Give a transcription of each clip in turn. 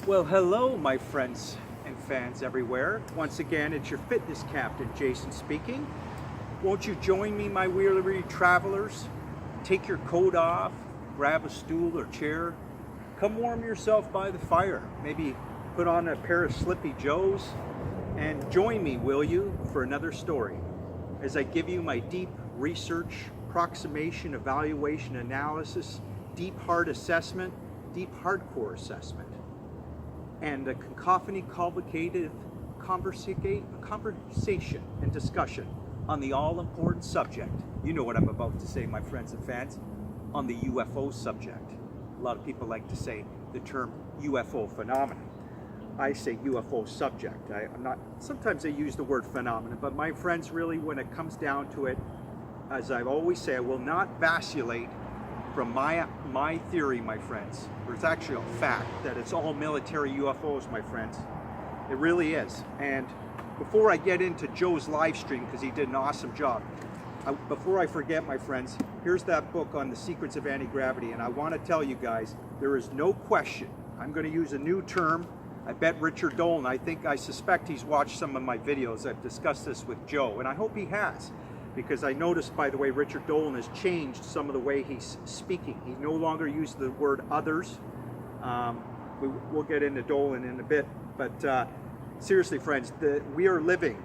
Well, hello, my friends and fans everywhere. Once again, it's your fitness captain, Jason speaking. Won't you join me, my weary travelers? Take your coat off, grab a stool or chair, come warm yourself by the fire. Maybe put on a pair of Slippy Joes and join me, will you, for another story as I give you my deep research, approximation, evaluation, analysis, deep hard assessment, deep hardcore assessment, and a cacophony, complicated conversation and discussion on the all-important subject. You know what I'm about to say, my friends and fans, on the UFO subject. A lot of people like to say the term UFO phenomenon. I say UFO subject. Sometimes I use the word phenomenon, but my friends, really, when it comes down to it, as I always say, I will not vacillate from my theory, my friends. There's actually a fact that it's all military UFOs, my friends. It really is. And before I get into Joe's live stream, because he did an awesome job, before I forget, my friends, here's that book on the secrets of anti-gravity. And I want to tell you guys, there is no question. I'm going to use a new term. I bet Richard Dolan, I suspect he's watched some of my videos. I've discussed this with Joe, and I hope he has. Because I noticed, by the way, Richard Dolan has changed some of the way he's speaking. He no longer uses the word others. We'll get into Dolan in a bit. But seriously, friends, we are living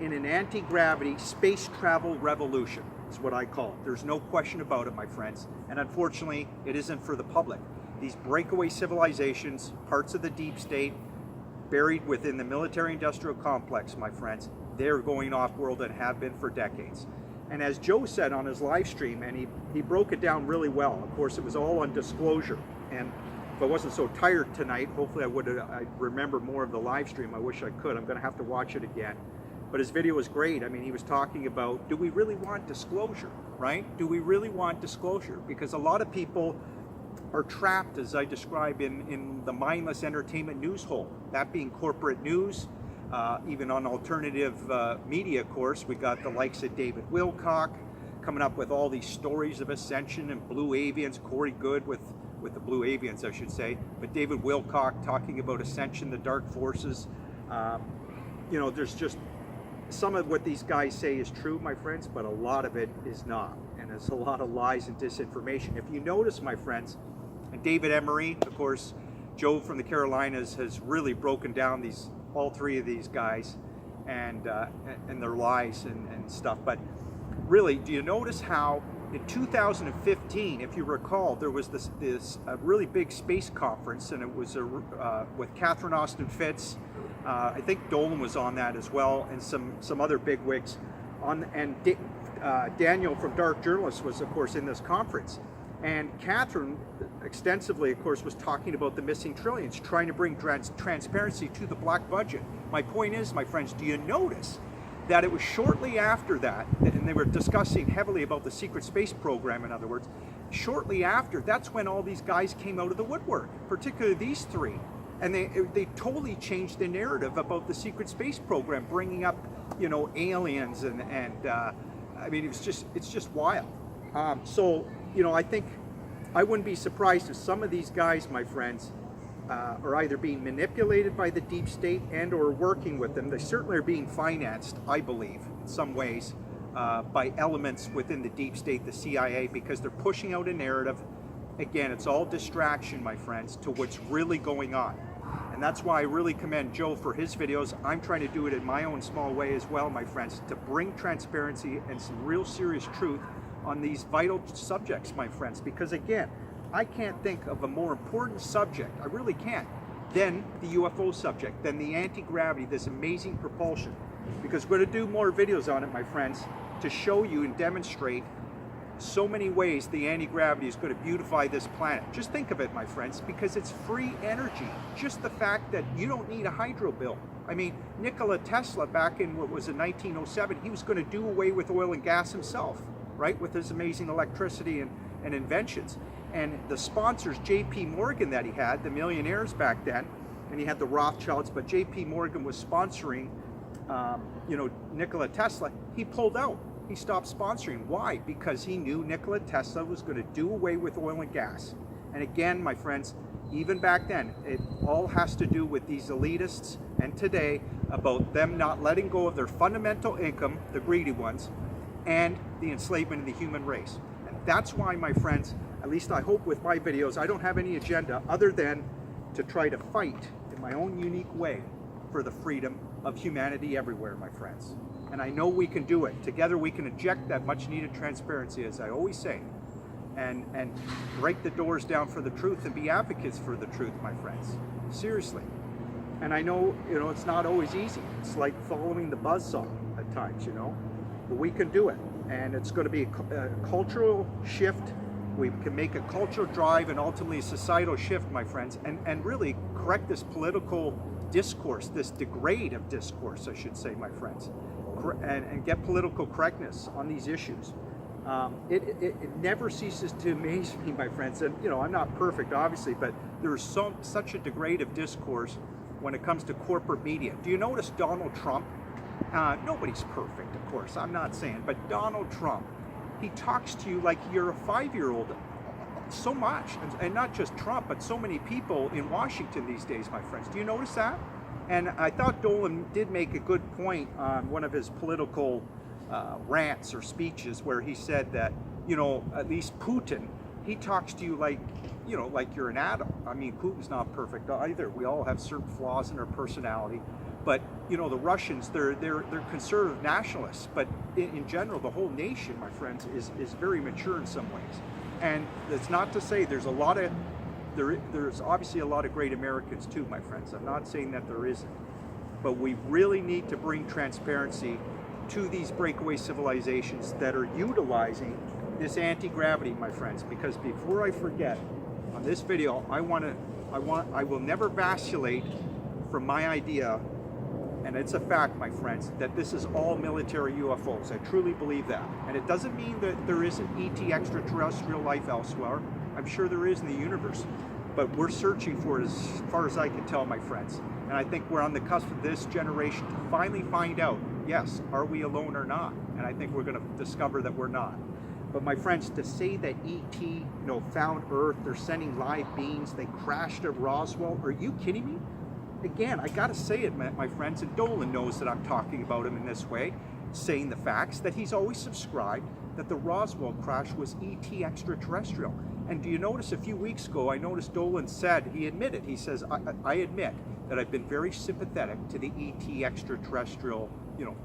in an anti-gravity space travel revolution. Is what I call it. There's no question about it, my friends. And unfortunately, it isn't for the public. These breakaway civilizations, parts of the deep state, buried within the military-industrial complex, my friends, they're going off-world and have been for decades. And as Joe said on his live stream, and he broke it down really well. Of course, it was all on disclosure. And if I wasn't so tired tonight, hopefully I'd remember more of the live stream. I wish I could. I'm going to have to watch it again. But his video was great. I mean, he was talking about, do we really want disclosure, right? Do we really want disclosure? Because a lot of people are trapped, as I describe, in the mindless entertainment news hole. That being corporate news. Even on alternative media, of course, we got the likes of David Wilcock coming up with all these stories of ascension and blue avians, Corey Good with the blue avians, I should say, but David Wilcock talking about ascension, the dark forces. You know, there's just some of what these guys say is true, my friends, but a lot of it is not. And there's a lot of lies and disinformation. If you notice, my friends, and David Emery, of course, Joe from the Carolinas has really broken down all three of these guys and their lies and stuff. But really, do you notice how in 2015, if you recall, there was this really big space conference, and it was with Catherine Austin Fitz. I think Dolan was on that as well, and some other bigwigs. Daniel from Dark Journalist was, of course, in this conference. And Catherine extensively, of course, was talking about the missing trillions, trying to bring transparency to the black budget. My point is, my friends, do you notice that it was shortly after that, and they were discussing heavily about the secret space program, in other words, shortly after, that's when all these guys came out of the woodwork, particularly these three. And they totally changed the narrative about the secret space program, bringing up, you know, aliens and I mean, it's just wild. So, you know, I think I wouldn't be surprised if some of these guys, my friends, are either being manipulated by the deep state and or working with them. They certainly are being financed, I believe, in some ways, by elements within the deep state, the CIA, because they're pushing out a narrative. Again, it's all distraction, my friends, to what's really going on. And that's why I really commend Joe for his videos. I'm trying to do it in my own small way as well, my friends, to bring transparency and some real serious truth on these vital subjects, my friends, because again, I can't think of a more important subject, I really can't, than the UFO subject, than the anti-gravity, this amazing propulsion. Because we're going to do more videos on it, my friends, to show you and demonstrate so many ways the anti-gravity is going to beautify this planet. Just think of it, my friends, because it's free energy. Just the fact that you don't need a hydro bill. I mean, Nikola Tesla, back in what was in 1907, he was going to do away with oil and gas himself, right, with his amazing electricity and inventions. And the sponsors, J.P. Morgan, that he had, the millionaires back then, and he had the Rothschilds, but J.P. Morgan was sponsoring, you know, Nikola Tesla. He pulled out. He stopped sponsoring. Why? Because he knew Nikola Tesla was going to do away with oil and gas. And again, my friends, even back then, it all has to do with these elitists, and today, about them not letting go of their fundamental income, the greedy ones, and the enslavement of the human race. And that's why, my friends, at least I hope with my videos, I don't have any agenda other than to try to fight in my own unique way for the freedom of humanity everywhere, my friends. And I know we can do it. Together we can inject that much needed transparency, as I always say, and break the doors down for the truth and be advocates for the truth, my friends. Seriously. And I know, it's not always easy. It's like following the buzzsaw at times, but we can do it. And it's going to be a cultural shift. We can make a cultural drive and ultimately a societal shift, my friends, and really correct this political discourse, this degrade of discourse, I should say, my friends, and get political correctness on these issues. It never ceases to amaze me, my friends, and I'm not perfect, obviously, but there's such a degrade of discourse when it comes to corporate media. Do you notice Donald Trump? Nobody's perfect, of course, I'm not saying, but Donald Trump, he talks to you like you're a 5-year-old so much, and not just Trump, but so many people in Washington these days, my friends. Do you notice that? And I thought Dolan did make a good point on one of his political rants or speeches where he said that, at least Putin, he talks to you like, like you're an adult. I mean, Putin's not perfect either. We all have certain flaws in our personality. But, the Russians, they're conservative nationalists. But in general, the whole nation, my friends, is very mature in some ways. And it's not to say there's obviously a lot of great Americans too, my friends. I'm not saying that there isn't. But we really need to bring transparency to these breakaway civilizations that are utilizing this anti-gravity, my friends. Because before I forget, on this video, I will never vacillate from my idea, and it's a fact, my friends, that this is all military UFOs. I truly believe that. And it doesn't mean that there isn't ET extraterrestrial life elsewhere. I'm sure there is in the universe. But we're searching for it as far as I can tell, my friends. And I think we're on the cusp of this generation to finally find out, yes, are we alone or not? And I think we're going to discover that we're not. But my friends, to say that ET, found Earth, they're sending live beings, they crashed at Roswell, are you kidding me? Again, I gotta say it, my friends, and Dolan knows that I'm talking about him in this way, saying the facts, that he's always subscribed that the Roswell crash was ET extraterrestrial. And do you notice a few weeks ago, I noticed Dolan said, he admitted, he says, I admit that I've been very sympathetic to the ET extraterrestrial,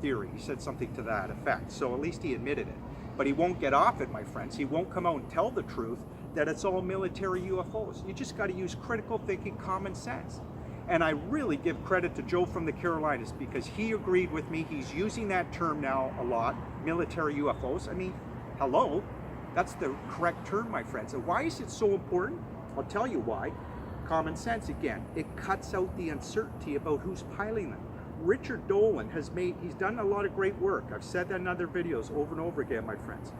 theory. He said something to that effect. So at least he admitted it. But he won't get off it, my friends. He won't come out and tell the truth that it's all military UFOs. You just got to use critical thinking, common sense. And I really give credit to Joe from the Carolinas because he agreed with me. He's using that term now a lot, military UFOs. I mean, hello, that's the correct term, my friends. And why is it so important? I'll tell you why. Common sense again. It cuts out the uncertainty about who's piloting them. Richard Dolan he's done a lot of great work. I've said that in other videos over and over again, my friends.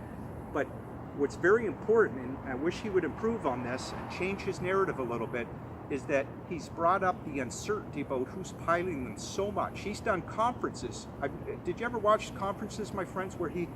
But what's very important, and I wish he would improve on this and change his narrative a little bit, is that he's brought up the uncertainty about who's piloting them so much. He's done conferences. Did you ever watch conferences, my friends, where he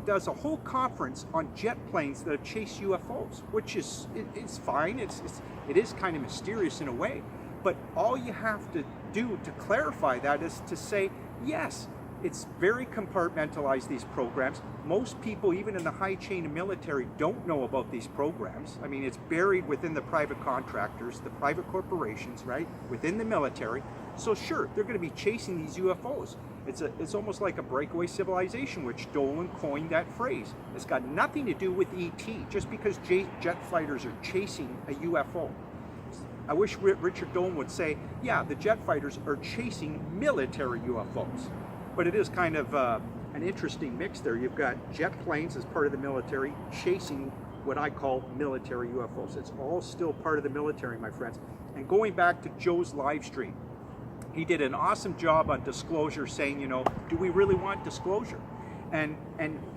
does a whole conference on jet planes that have chased UFOs, which is it's fine. It is kind of mysterious in a way, but all you have to do to clarify that is to say, yes, it's very compartmentalized, these programs. Most people, even in the high chain of military, don't know about these programs. I mean, it's buried within the private contractors, the private corporations, right? Within the military. So sure, they're going to be chasing these UFOs. It's almost like a breakaway civilization, which Dolan coined that phrase. It's got nothing to do with ET, just because jet fighters are chasing a UFO. I wish Richard Dolan would say, yeah, the jet fighters are chasing military UFOs. But it is kind of an interesting mix there. You've got jet planes as part of the military chasing what I call military UFOs. It's all still part of the military, my friends. And going back to Joe's live stream, he did an awesome job on disclosure, saying, do we really want disclosure? And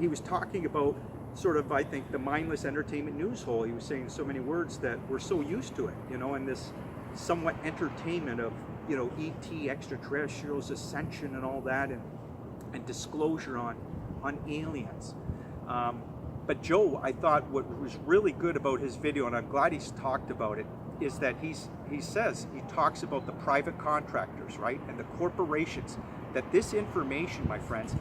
he was talking about sort of, I think, the mindless entertainment news hole. He was saying so many words that we're so used to it, and this somewhat entertainment of, ET, extraterrestrials, ascension and all that, and disclosure on aliens. But Joe, I thought what was really good about his video, and I'm glad he's talked about it, is that he talks about the private contractors, right, and the corporations, that this information, my friends,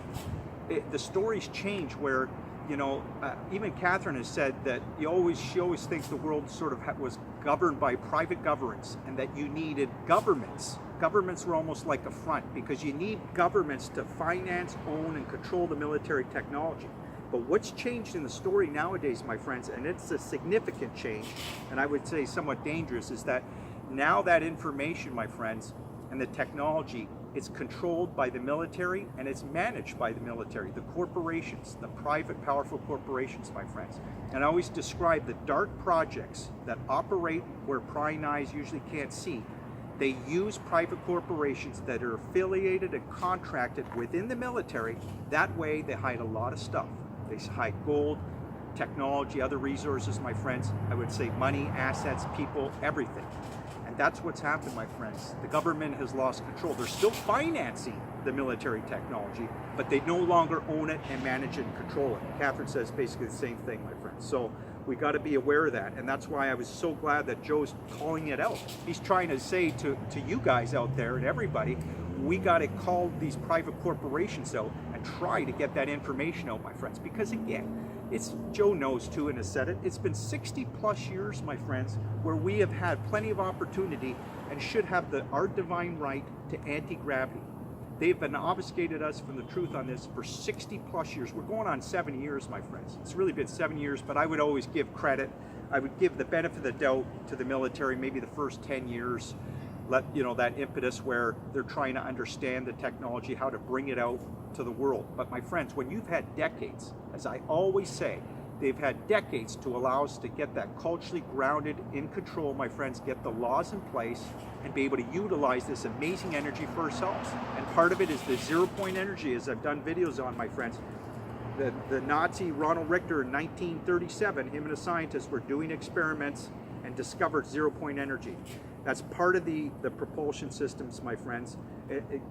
the stories change where, you know, even Catherine has said that she always thinks the world sort of was governed by private governments, and that you needed governments. Governments were almost like a front, because you need governments to finance, own, and control the military technology. But what's changed in the story nowadays, my friends, and it's a significant change, and I would say somewhat dangerous, is that now that information, my friends, and the technology, it's controlled by the military and it's managed by the military, the corporations, the private powerful corporations, my friends. And I always describe the dark projects that operate where prying eyes usually can't see. They use private corporations that are affiliated and contracted within the military. That way they hide a lot of stuff. They hide gold, technology, other resources, my friends. I would say money, assets, people, everything. And that's what's happened, my friends. The government has lost control. They're still financing the military technology, but they no longer own it and manage it and control it. Catherine says basically the same thing, my friends. So we got to be aware of that. And that's why I was so glad that Joe's calling it out. He's trying to say to you guys out there and everybody, we got to call these private corporations out and try to get that information out, my friends. Because again, Joe knows too and has said it, it's been 60 plus years, my friends, where we have had plenty of opportunity and should have our divine right to anti-gravity. They've been obfuscated us from the truth on this for 60 plus years. We're going on 7 years, my friends. It's really been 7 years, but I would always give credit. I would give the benefit of the doubt to the military, maybe the first 10 years. Let, you know, that impetus where they're trying to understand the technology, how to bring it out to the world. But my friends, when you've had decades, as I always say, they've had decades to allow us to get that culturally grounded, in control, my friends, get the laws in place and be able to utilize this amazing energy for ourselves. And part of it is the 0-point energy, as I've done videos on, my friends. The Nazi Ronald Richter in 1937, him and a scientist were doing experiments and discovered 0-point energy. That's part of the propulsion systems, my friends.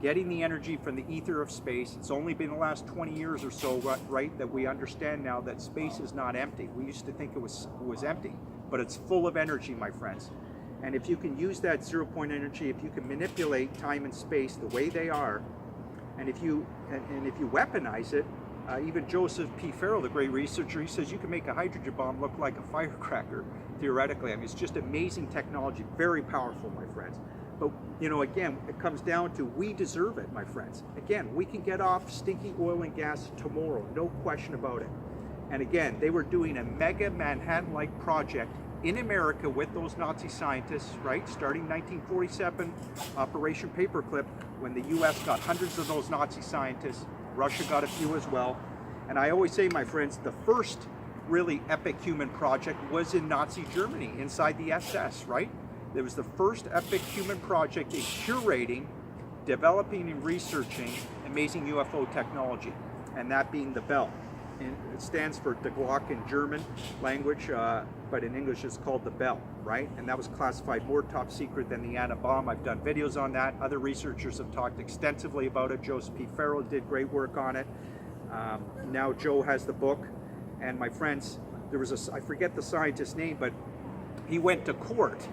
Getting the energy from the ether of space. It's only been the last 20 years or so, right, that we understand now that space is not empty. We used to think it was empty, but it's full of energy, my friends. And if you can use that 0-point energy, if you can manipulate time and space the way they are, and if you weaponize it, even Joseph P. Farrell, the great researcher, he says you can make a hydrogen bomb look like a firecracker, theoretically. I mean, it's just amazing technology, very powerful, my friends. But, you know, again, it comes down to we deserve it, my friends. Again, we can get off stinky oil and gas tomorrow, no question about it. And again, they were doing a mega Manhattan-like project in America with those Nazi scientists, right? Starting 1947, Operation Paperclip, when the US got hundreds of those Nazi scientists. Russia got a few as well. And I always say, my friends, the first really epic human project was in Nazi Germany, inside the SS, right? It was the first epic human project in curating, developing, and researching amazing UFO technology, and that being the Bell. And it stands for the Glock in German language, but in English it's called the Bell, right? And that was classified more top secret than the Anna bomb. I've done videos on that. Other researchers have talked extensively about it. Joseph P. Farrell did great work on it. Now Joe has the book. And my friends, there was I forget the scientist's name, but he went to court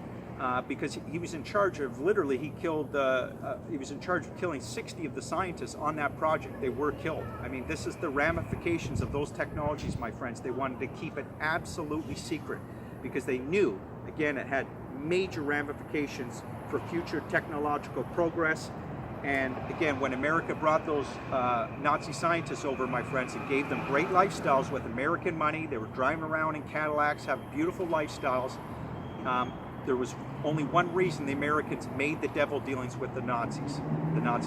because he was in charge of, literally, he was in charge of killing 60 of the scientists on that project. They were killed. I mean, this is the ramifications of those technologies, my friends. They wanted to keep it absolutely secret because they knew, again, it had major ramifications for future technological progress. And again, when America brought those Nazi scientists over, my friends, and gave them great lifestyles with American money, they were driving around in Cadillacs, having beautiful lifestyles. There was only one reason the Americans made the devil dealings with the Nazi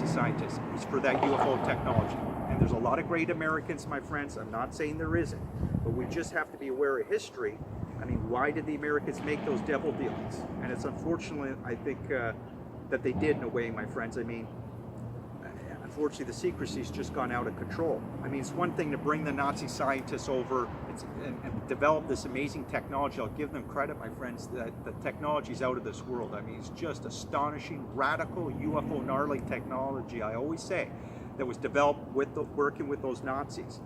scientists. It was for that UFO technology. And there's a lot of great Americans, my friends. I'm not saying there isn't, but we just have to be aware of history. I mean, why did the Americans make those devil dealings? And it's unfortunately, I think, that they did in a way, my friends. I mean, unfortunately, the secrecy's just gone out of control. I mean, it's one thing to bring the Nazi scientists over and develop this amazing technology. I'll give them credit, my friends, that the technology's out of this world. I mean, it's just astonishing, radical, UFO gnarly technology, I always say, that was developed working with those Nazis.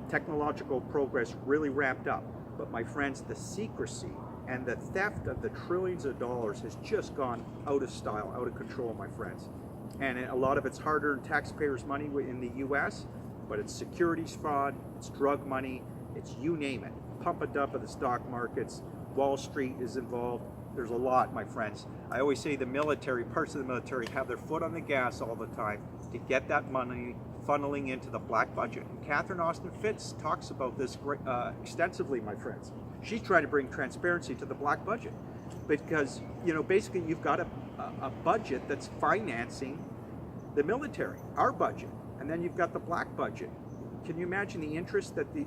Technological progress really ramped up. But my friends, the secrecy And the theft of the trillions of dollars has just gone out of style, out of control, my friends. And a lot of it's hard-earned taxpayers' money in the US, but it's securities fraud, it's drug money, it's you name it. Pump and dump of the stock markets, Wall Street is involved. There's a lot, my friends. I always say the military, parts of the military have their foot on the gas all the time to get that money funneling into the black budget. And Catherine Austin Fitts talks about this extensively, my friends. She's trying to bring transparency to the black budget because, you know, basically you've got a budget that's financing the military, our budget, and then you've got the black budget. Can you imagine the interest that the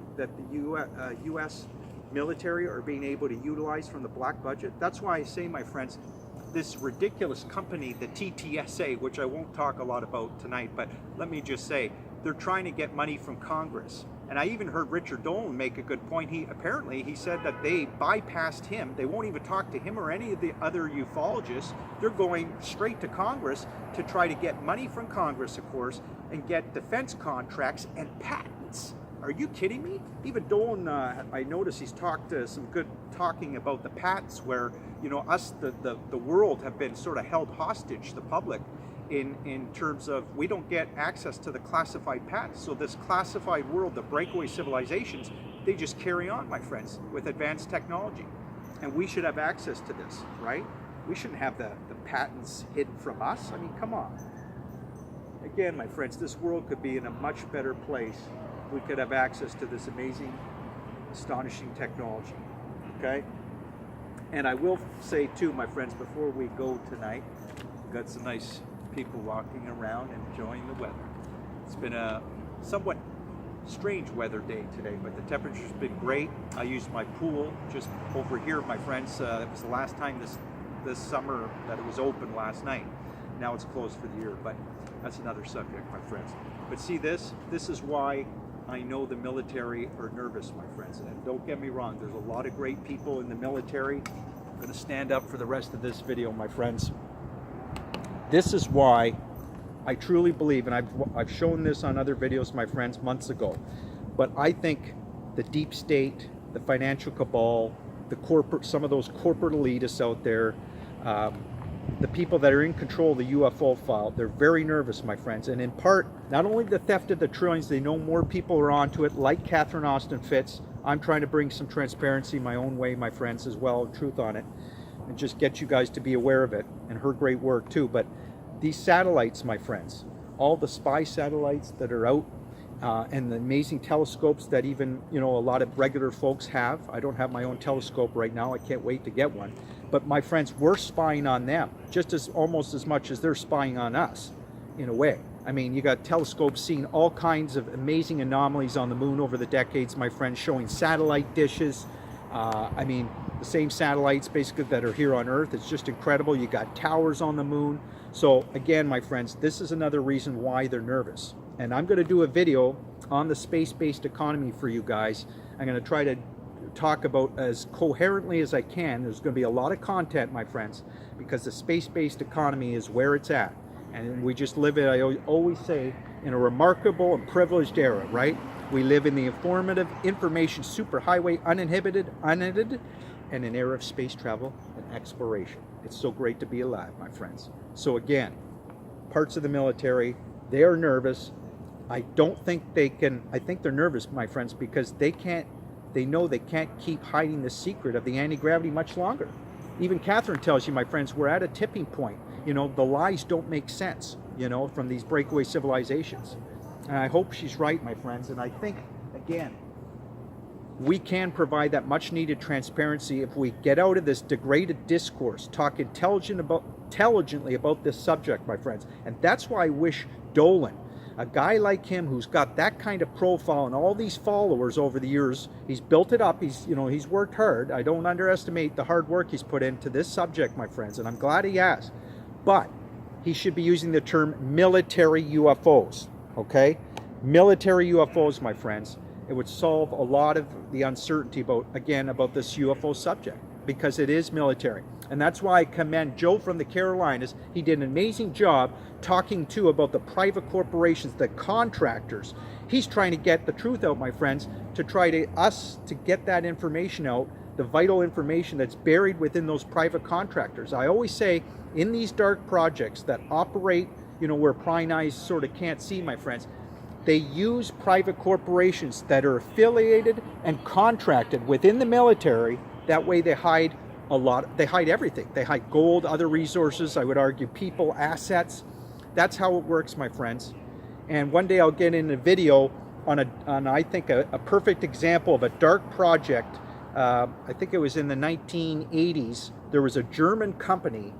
U.S. military are being able to utilize from the black budget? That's why I say, my friends, this ridiculous company, the TTSA, which I won't talk a lot about tonight, but let me just say, they're trying to get money from Congress. And I even heard Richard Dolan make a good point. He said that they bypassed him. They won't even talk to him or any of the other ufologists. They're going straight to Congress to try to get money from Congress, of course, and get defense contracts and patents. Are you kidding me? Even Dolan, I noticed he's talked some good talking about the patents where, you know, us, the world have been sort of held hostage, the public, in terms of we don't get access to the classified patents. So this classified world, the breakaway civilizations, they just carry on, my friends, with advanced technology. And we should have access to this, right? We shouldn't have the patents hidden from us. I mean, come on. Again, my friends, this world could be in a much better place if we could have access to this amazing, astonishing technology, okay? And I will say too, my friends, before we go tonight, we've got some nice people walking around enjoying the weather. It's been a somewhat strange weather day today, but the temperature's been great. I used my pool just over here, my friends. It was the last time this summer that it was open last night. Now it's closed for the year, but that's another subject, my friends. But see this is why I know the military are nervous, my friends. And don't get me wrong, there's a lot of great people in the military. I'm going to stand up for the rest of this video, my friends. This is why I truly believe, and I've shown this on other videos, my friends, months ago, but I think the deep state, the financial cabal, the corporate, some of those corporate elitists out there, the people that are in control of the UFO file, they're very nervous, my friends. And in part, not only the theft of the trillions, they know more people are onto it, like Catherine Austin Fitts. I'm trying to bring some transparency my own way, my friends, as well, truth on it, and just get you guys to be aware of it, and her great work too. But these satellites, my friends, all the spy satellites that are out, and the amazing telescopes that even, you know, a lot of regular folks have. I don't have my own telescope right now. I can't wait to get one. But my friends, we're spying on them just as almost as much as they're spying on us, in a way. I mean, you got telescopes seeing all kinds of amazing anomalies on the moon over the decades, my friends, showing satellite dishes. I mean, the same satellites basically that are here on Earth. It's just incredible. You got towers on the moon. So again, my friends, this is another reason why they're nervous. And I'm going to do a video on the space-based economy for you guys. I'm going to try to talk about as coherently as I can. There's going to be a lot of content, my friends, because the space-based economy is where it's at. And we just live it, I always say, in a remarkable and privileged era, right? We live in the informative information superhighway, uninhibited, unedited, and an era of space travel and exploration. It's so great to be alive, my friends. So again, parts of the military, they are nervous. I don't think they can, I think they're nervous, my friends, because they know they can't keep hiding the secret of the anti-gravity much longer. Even Catherine tells you, my friends, we're at a tipping point. You know, the lies don't make sense, you know, from these breakaway civilizations. And I hope she's right, my friends. And I think, again, we can provide that much needed transparency if we get out of this degraded discourse, talk intelligently about this subject, my friends. And that's why I wish Dolan, a guy like him who's got that kind of profile and all these followers over the years, he's built it up, he's worked hard. I don't underestimate the hard work he's put into this subject, my friends, and I'm glad he has. But he should be using the term military UFOs, okay? Military UFOs, my friends. It would solve a lot of the uncertainty about this UFO subject, because it is military. And that's why I commend Joe from the Carolinas. He did an amazing job talking too about the private corporations, the contractors. He's trying to get the truth out, my friends, to try to get that information out the vital information that's buried within those private contractors. I always say, in these dark projects that operate, where prying eyes sort of can't see, my friends, they use private corporations that are affiliated and contracted within the military. That way they hide they hide everything. They hide gold, other resources, I would argue people, assets. That's how it works, my friends. And one day I'll get in a video on I think a perfect example of a dark project. I think it was in the 1980s. There was a German company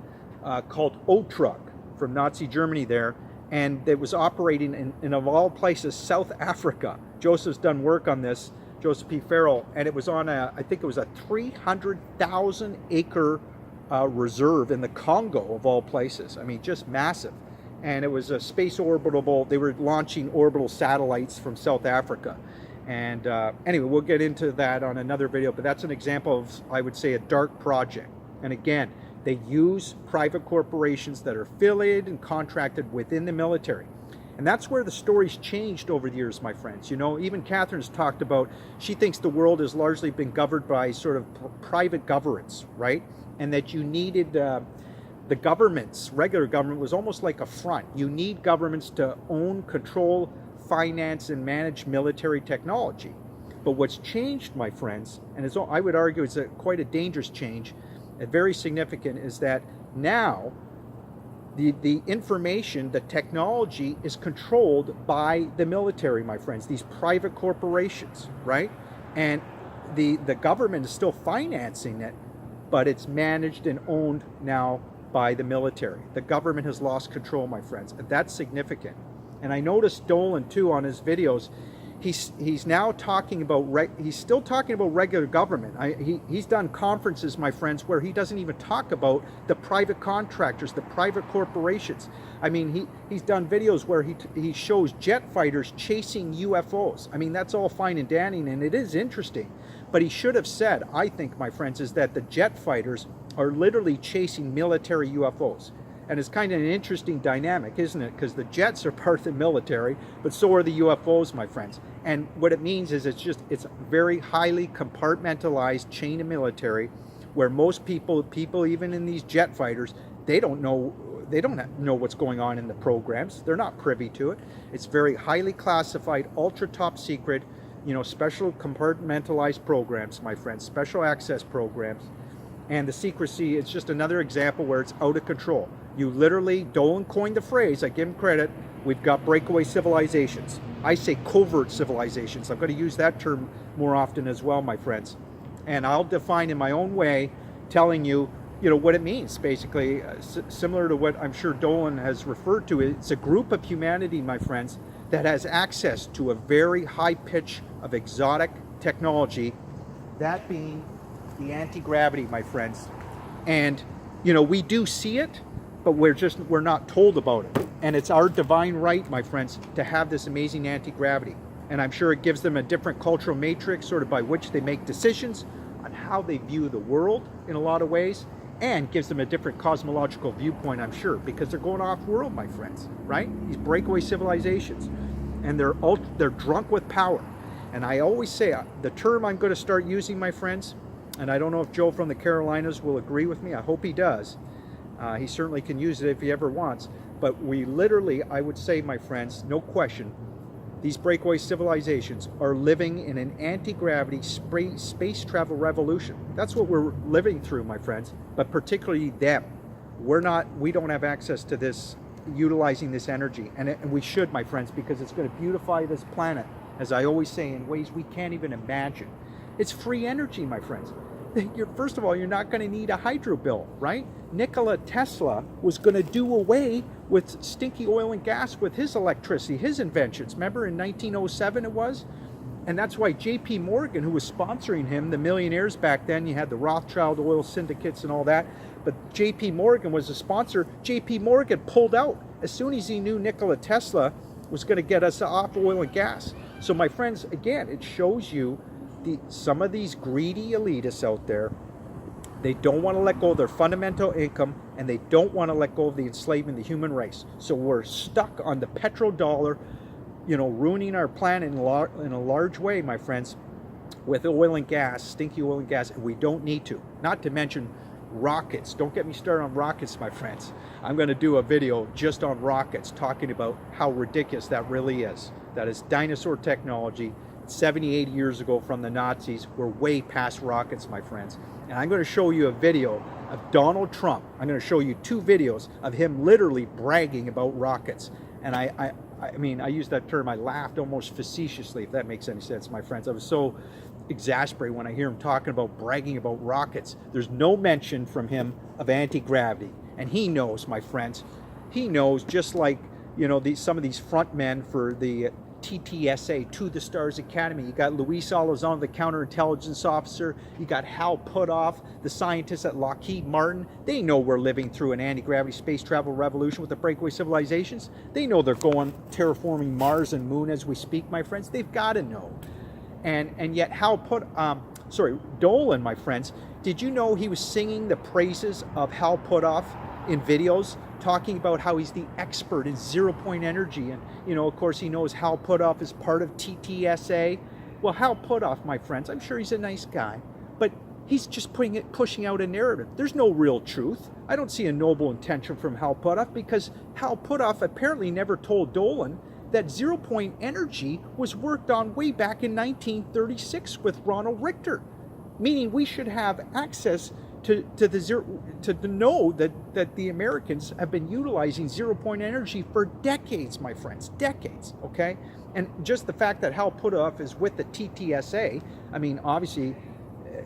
called Otrug from Nazi Germany there, and it was operating in of all places, South Africa. Joseph's done work on this, Joseph P. Farrell, and it was on I think it was a 300,000 acre reserve in the Congo of all places. I mean, just massive. And it was a space orbital, they were launching orbital satellites from South Africa. And anyway, we'll get into that on another video, but that's an example of, I would say, a dark project. And again, they use private corporations that are affiliated and contracted within the military. And that's where the story's changed over the years, my friends. Even Catherine's talked about, she thinks the world has largely been governed by sort of private governance, right? And that you needed the governments, regular government, was almost like a front. You need governments to own, control, finance, and manage military technology. But what's changed, my friends, and I would argue it's quite a dangerous change, very significant, is that now the information, the technology is controlled by the military, my friends, these private corporations, right? And the government is still financing it, but it's managed and owned now by the military. The government has lost control, my friends, and that's significant. And I noticed Dolan too on his videos, he's now talking about, he's still talking about regular government. He's done conferences, my friends, where he doesn't even talk about the private contractors, the private corporations. I mean, he's done videos where he shows jet fighters chasing UFOs. I mean, that's all fine and dandy, and it is interesting. But he should have said, I think, my friends, is that the jet fighters are literally chasing military UFOs. And it's kind of an interesting dynamic, isn't it? Because the jets are part of the military, but so are the UFOs, my friends. And what it means is it's very highly compartmentalized chain of military, where most people even in these jet fighters, they don't know what's going on in the programs. They're not privy to it. It's very highly classified, ultra top secret, special compartmentalized programs, my friends, special access programs. And the secrecy is just another example where it's out of control. You literally, Dolan coined the phrase, I give him credit, we've got breakaway civilizations. I say covert civilizations. I'm going to use that term more often as well, my friends. And I'll define in my own way, telling you, what it means, basically, similar to what I'm sure Dolan has referred to. It's a group of humanity, my friends, that has access to a very high pitch of exotic technology, that being the anti-gravity, my friends. And we do see it, but we're not told about it. And it's our divine right, my friends, to have this amazing anti-gravity. And I'm sure it gives them a different cultural matrix, sort of by which they make decisions on how they view the world in a lot of ways, and gives them a different cosmological viewpoint, I'm sure, because they're going off-world, my friends, right? These breakaway civilizations, and they're drunk with power. And I always say, the term I'm going to start using, my friends, and I don't know if Joe from the Carolinas will agree with me. I hope he does. He certainly can use it if he ever wants. But we literally, I would say, my friends, no question, these breakaway civilizations are living in an anti-gravity space travel revolution. That's what we're living through, my friends, but particularly them. We don't have access to this, utilizing this energy. And we should, my friends, because it's going to beautify this planet, as I always say, in ways we can't even imagine. It's free energy, my friends. First of all, you're not going to need a hydro bill, right? Nikola Tesla was going to do away with stinky oil and gas with his electricity, his inventions. Remember in 1907 it was? And that's why J.P. Morgan, who was sponsoring him, the millionaires back then, you had the Rothschild oil syndicates and all that, but J.P. Morgan was a sponsor. J.P. Morgan pulled out as soon as he knew Nikola Tesla was going to get us off oil and gas. So my friends, again, it shows you some of these greedy elitists out there, they don't want to let go of their fundamental income, and they don't want to let go of the enslavement of the human race. So we're stuck on the petrodollar, ruining our planet in a large way, my friends. with oil and gas, stinky oil and gas, and we don't need to. Not to mention rockets. Don't get me started on rockets, my friends. I'm going to do a video just on rockets, talking about how ridiculous that really is. That is dinosaur technology. 70, 80 years ago from the Nazis. We're way past rockets, my friends. And I'm going to show you a video of Donald Trump. I'm going to show you 2 videos of him literally bragging about rockets. And I mean, I use that term, I laughed almost facetiously, if that makes any sense, my friends. I was so exasperated when I hear him talking about bragging about rockets. There's no mention from him of anti-gravity. And he knows, my friends, he knows, just like, you know, some of these front men for the TTSA, To the Stars Academy. You got Luis Elizondo, the counterintelligence officer. You got Hal Puthoff, the scientist at Lockheed Martin. They know we're living through an anti-gravity space travel revolution with the breakaway civilizations. They know they're going terraforming Mars and Moon as we speak, my friends. They've got to know. And yet Dolan, my friends, did you know he was singing the praises of Hal Puthoff in videos, talking about how he's the expert in zero-point energy? And, you know, of course, he knows Hal Puthoff is part of TTSA. Well, Hal Puthoff, my friends, I'm sure he's a nice guy, but he's just pushing out a narrative. There's no real truth. I don't see a noble intention from Hal Puthoff, because Hal Puthoff apparently never told Dolan that zero-point energy was worked on way back in 1936 with Ronald Richter, meaning we should have access to know that the Americans have been utilizing zero-point energy for decades, my friends, decades, okay? And just the fact that Hal Puthoff is with the TTSA, I mean, obviously,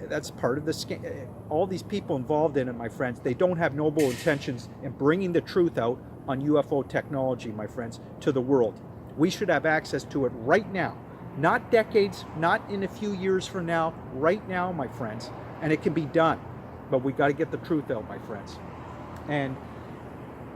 that's part of the scam. All these people involved in it, my friends, they don't have noble intentions in bringing the truth out on UFO technology, my friends, to the world. We should have access to it right now, not decades, not in a few years from now, right now, my friends, and it can be done. But we got to get the truth out, my friends. And,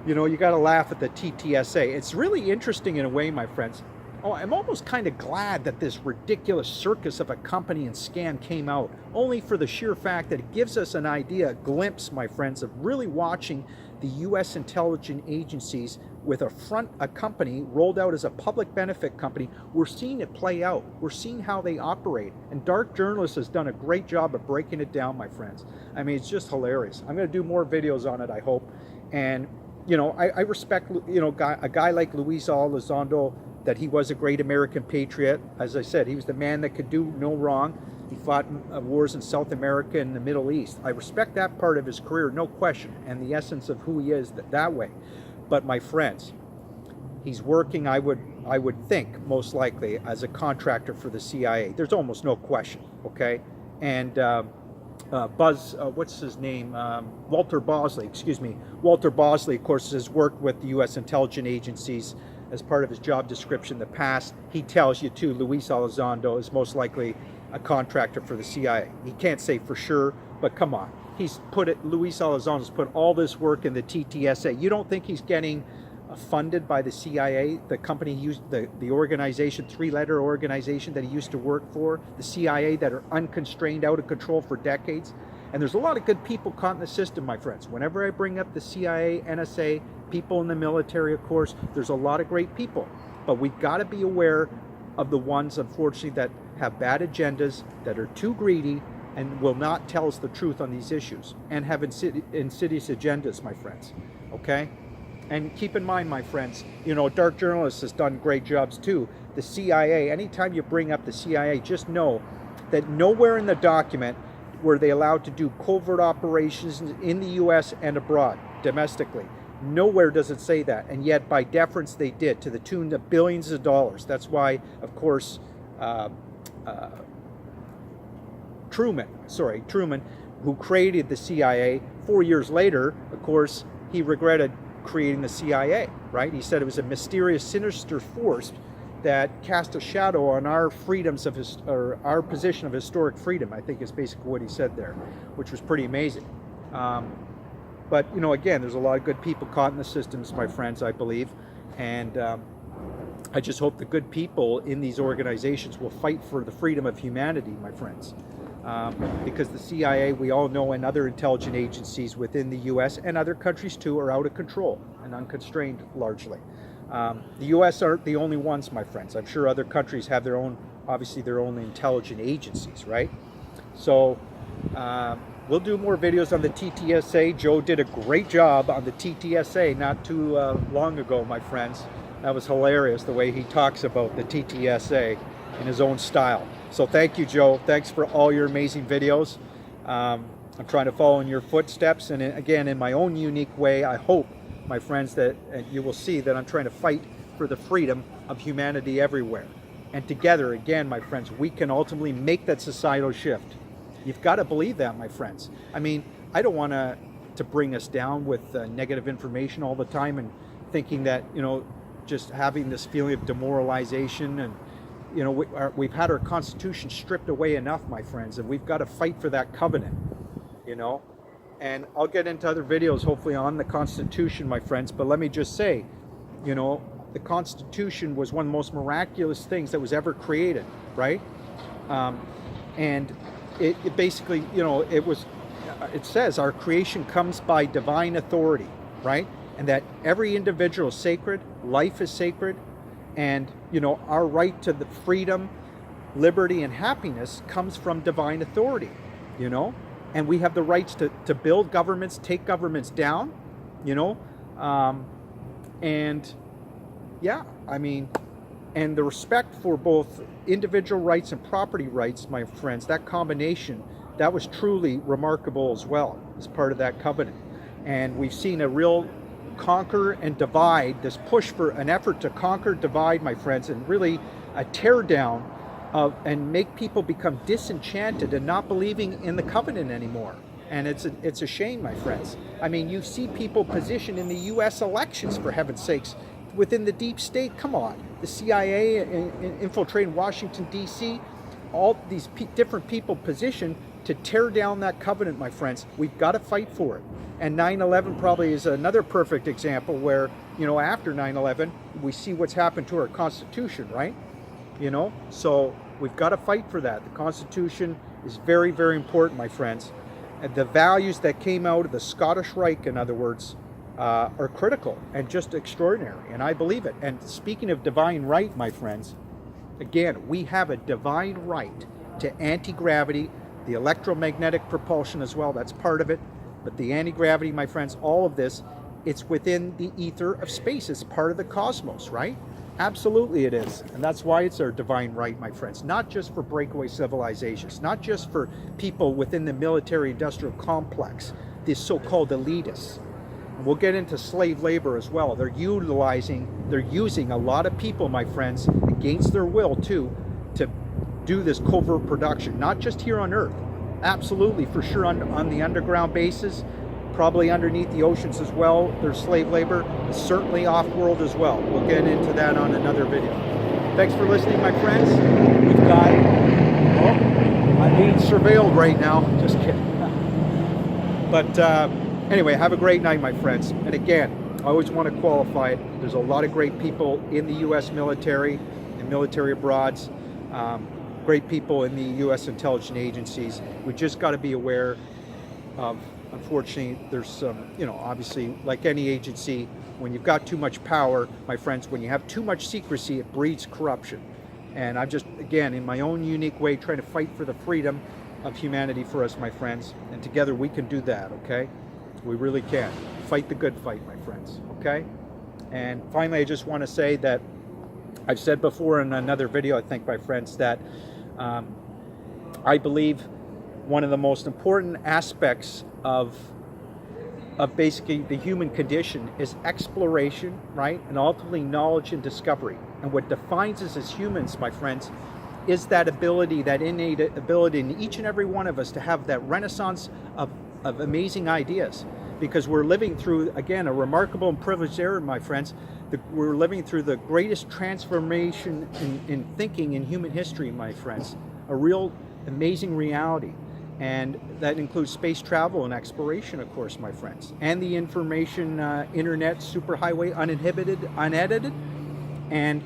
you know, you got to laugh at the TTSA. It's really interesting in a way, my friends. Oh, I'm almost kind of glad that this ridiculous circus of a company and scam came out, only for the sheer fact that it gives us an idea, a glimpse, my friends, of really watching the U.S. intelligence agencies with a company rolled out as a public benefit company. We're seeing it play out. We're seeing how they operate. And Dark Journalist has done a great job of breaking it down, my friends. I mean, it's just hilarious. I'm going to do more videos on it, I hope. And, you know, I respect, you know, a guy like Luis Elizondo, that he was a great American patriot. As I said, he was the man that could do no wrong. He fought wars in South America and the Middle East. I respect that part of his career, no question, and the essence of who he is that way. But my friends, he's working, I would think, most likely as a contractor for the CIA. There's almost no question, okay? And what's his name? Walter Bosley, excuse me. Walter Bosley, of course, has worked with the U.S. intelligence agencies as part of his job description in the past. He tells you, too, Luis Elizondo is most likely a contractor for the CIA. He can't say for sure, but come on. Luis Elizondo's put all this work in the TTSA. You don't think he's getting funded by the CIA, the company he used, the organization, 3-letter organization that he used to work for, the CIA, that are unconstrained, out of control for decades? And there's a lot of good people caught in the system, my friends. Whenever I bring up the CIA, NSA, people in the military, of course, there's a lot of great people. But we've got to be aware of the ones, unfortunately, that have bad agendas, that are too greedy, and will not tell us the truth on these issues, and have insidious agendas, my friends, okay? And keep in mind, my friends, you know, Dark Journalist has done great jobs too. The CIA, anytime you bring up the CIA, just know that nowhere in the document were they allowed to do covert operations in the U.S. and abroad, domestically. Nowhere does it say that, and yet by deference they did, to the tune of billions of dollars. That's why, of course, Truman, who created the CIA, 4 years later, of course, he regretted creating the CIA, right? He said it was a mysterious, sinister force that cast a shadow on our freedoms or our position of historic freedom, I think is basically what he said there, which was pretty amazing. But, you know, again, there's a lot of good people caught in the systems, my friends, I believe. And I just hope the good people in these organizations will fight for the freedom of humanity, my friends. Because the CIA, we all know, and other intelligence agencies within the U.S. and other countries too, are out of control and unconstrained largely. The U.S. aren't the only ones, my friends. I'm sure other countries have their own obviously their own intelligent agencies, right? So we'll do more videos on the TTSA. Joe did a great job on the TTSA not too long ago, my friends. That was hilarious, the way he talks about the TTSA in his own style. So thank you, Joe. Thanks for all your amazing videos. I'm trying to follow in your footsteps, and again, in my own unique way, I hope, my friends, that you will see that I'm trying to fight for the freedom of humanity everywhere. And together, again, my friends, we can ultimately make that societal shift. You've got to believe that, my friends. I mean, I don't want to bring us down with negative information all the time and thinking that, you know, just having this feeling of demoralization, and you know, we've had our Constitution stripped away enough, my friends, and we've got to fight for that covenant, you know. And I'll get into other videos hopefully on the Constitution, my friends, but let me just say, you know, the Constitution was one of the most miraculous things that was ever created, right? And it basically, you know, it says our creation comes by divine authority, right? And that every individual is sacred, life is sacred, and, you know, our right to the freedom, liberty, and happiness comes from divine authority, you know? And we have the rights to build governments, take governments down, you know? And yeah, I mean, and the respect for both individual rights and property rights, my friends, that combination, that was truly remarkable as well as part of that covenant. And we've seen a real conquer and divide, this push for an effort to conquer, divide, my friends, and really a tear down of, and make people become disenchanted and not believing in the covenant anymore. And it's a shame, my friends. I mean, you see people positioned in the U.S. elections, for heaven's sakes, within the deep state. Come on, the CIA infiltrating Washington, D.C., all these different people positioned to tear down that covenant, my friends. We've got to fight for it. And 9/11 probably is another perfect example where, you know, after 9/11, we see what's happened to our Constitution, right? You know, so we've got to fight for that. The Constitution is very, very important, my friends. And the values that came out of the Scottish Rite, in other words, are critical and just extraordinary, and I believe it. And speaking of divine right, my friends, again, we have a divine right to anti-gravity, the electromagnetic propulsion as well, that's part of it. But the anti-gravity, my friends, all of this, it's within the ether of space. It's part of the cosmos, right? Absolutely it is. And that's why it's our divine right, my friends. Not just for breakaway civilizations, not just for people within the military-industrial complex, the so-called elitists. And we'll get into slave labor as well. They're using a lot of people, my friends, against their will too, to do this covert production, not just here on Earth. Absolutely, for sure, on the underground bases, probably underneath the oceans as well. There's slave labor, certainly off-world as well. We'll get into that on another video. Thanks for listening, my friends. We've got, oh, I'm being surveilled right now. Just kidding. But anyway, have a great night, my friends. And again, I always want to qualify it. There's a lot of great people in the U.S. military and military abroads. Great people in the U.S. intelligence agencies. We just got to be aware of, unfortunately, there's some, you know, obviously, like any agency, when you've got too much power, my friends, when you have too much secrecy, it breeds corruption. And I'm just, again, in my own unique way, trying to fight for the freedom of humanity for us, my friends. And together we can do that, okay? We really can. Fight the good fight, my friends, okay? And finally, I just want to say that I've said before in another video, I think, my friends, that I believe one of the most important aspects of basically the human condition is exploration, right? And ultimately knowledge and discovery. And what defines us as humans, my friends, is that ability, that innate ability in each and every one of us to have that renaissance of amazing ideas. Because we're living through, again, a remarkable and privileged era, my friends. We're living through the greatest transformation in thinking in human history, my friends. A real amazing reality. And that includes space travel and exploration, of course, my friends. And the information internet superhighway, uninhibited, unedited. And,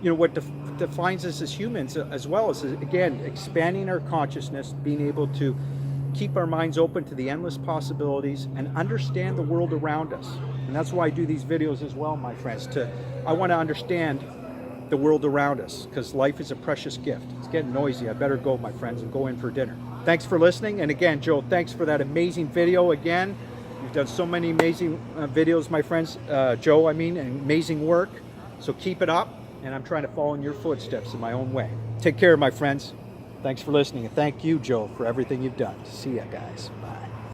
you know, what defines us as humans as well is, again, expanding our consciousness, being able to keep our minds open to the endless possibilities and understand the world around us. And that's why I do these videos as well, my friends. I want to understand the world around us, because life is a precious gift. It's getting noisy. I better go, my friends, and go in for dinner. Thanks for listening. And again, Joe, thanks for that amazing video again. You've done so many amazing videos, my friends. Joe, and amazing work. So keep it up. And I'm trying to follow in your footsteps in my own way. Take care, my friends. Thanks for listening. And thank you, Joe, for everything you've done. See ya, guys. Bye.